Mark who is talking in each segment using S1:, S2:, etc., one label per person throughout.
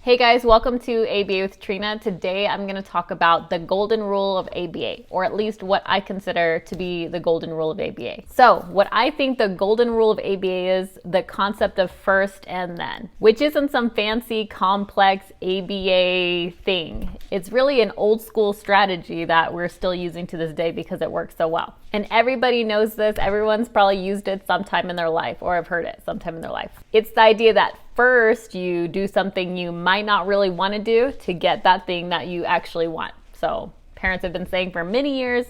S1: Hey guys, welcome to ABA with Trina. Today I'm going to talk about the golden rule of ABA, or at least what I consider to be the golden rule of ABA. So what I think the golden rule of ABA is the concept of first and then, which isn't some fancy complex ABA thing. It's really an old school strategy that we're still using to this day because it works so well. And everybody knows this. Everyone's probably used it sometime in their life or have heard it sometime in their life. It's the idea that first you do something you might not really want to do to get that thing that you actually want. So parents have been saying for many years,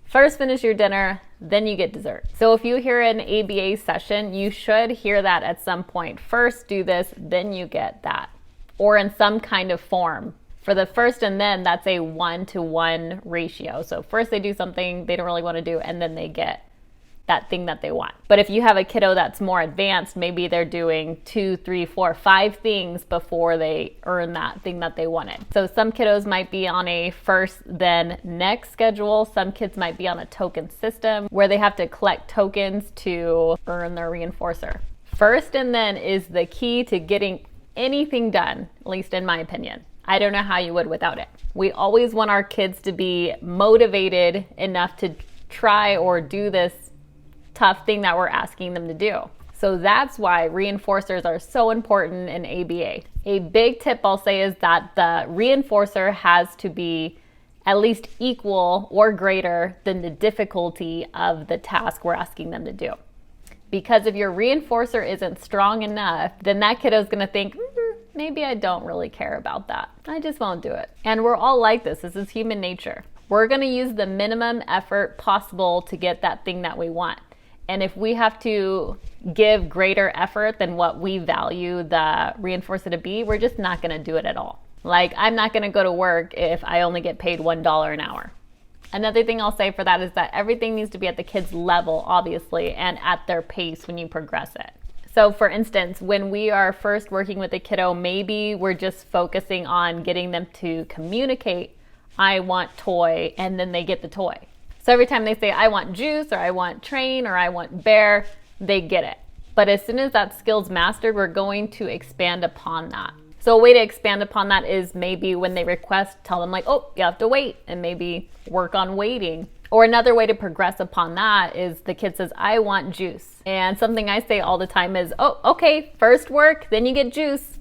S1: first finish your dinner, then you get dessert. So if you hear an ABA session, you should hear that at some point. First do this, then you get that. Or in some kind of form. For the first and then, that's a 1-to-1 ratio. So first they do something they don't really want to do, and then they get that thing that they want. But if you have a kiddo that's more advanced, maybe they're doing 2, 3, 4, 5 things before they earn that thing that they wanted. So some kiddos might be on a first then next schedule. Some kids might be on a token system where they have to collect tokens to earn their reinforcer. First and then is the key to getting anything done, at least in my opinion. I don't know how you would without it. We always want our kids to be motivated enough to try or do this tough thing that we're asking them to do. So that's why reinforcers are so important in ABA. A big tip I'll say is that the reinforcer has to be at least equal or greater than the difficulty of the task we're asking them to do. Because if your reinforcer isn't strong enough, then that kiddo is going to think, maybe I don't really care about that. I just won't do it. And we're all like this. This is human nature. We're going to use the minimum effort possible to get that thing that we want. And if we have to give greater effort than what we value the reinforcer to be, we're just not going to do it at all. Like, I'm not going to go to work if I only get paid $1 an hour. Another thing I'll say for that is that everything needs to be at the kid's level, obviously, and at their pace when you progress it. So for instance, when we are first working with a kiddo, maybe we're just focusing on getting them to communicate, I want toy, and then they get the toy. So every time they say, I want juice, or I want train, or I want bear, they get it. But as soon as that skill's mastered, we're going to expand upon that. So a way to expand upon that is maybe when they request, tell them like, oh, you have to wait, and maybe work on waiting. Or another way to progress upon that is the kid says, I want juice. And something I say all the time is, oh, okay, first work, then you get juice.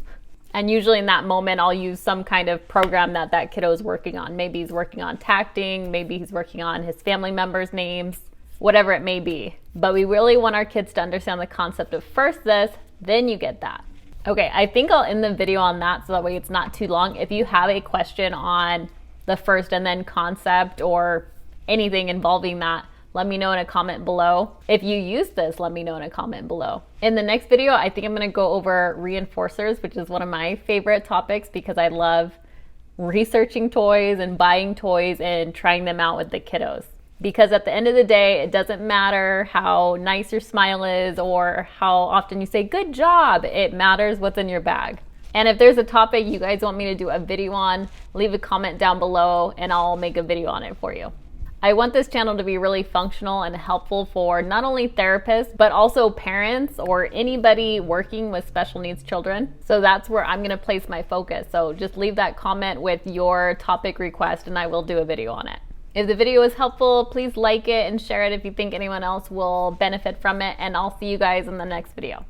S1: And usually in that moment, I'll use some kind of program that that kiddo is working on. Maybe he's working on tacting, maybe he's working on his family members' names, whatever it may be. But we really want our kids to understand the concept of first this, then you get that. Okay, I think I'll end the video on that so that way it's not too long. If you have a question on the first and then concept or anything involving that, let me know in a comment below. If you use this, let me know in a comment below. In the next video, I think I'm going to go over reinforcers, which is one of my favorite topics because I love researching toys and buying toys and trying them out with the kiddos. Because at the end of the day, it doesn't matter how nice your smile is or how often you say, good job. It matters what's in your bag. And if there's a topic you guys want me to do a video on, leave a comment down below and I'll make a video on it for you. I want this channel to be really functional and helpful for not only therapists, but also parents or anybody working with special needs children. So that's where I'm going to place my focus. So just leave that comment with your topic request and I will do a video on it. If the video is helpful, please like it and share it if you think anyone else will benefit from it. And I'll see you guys in the next video.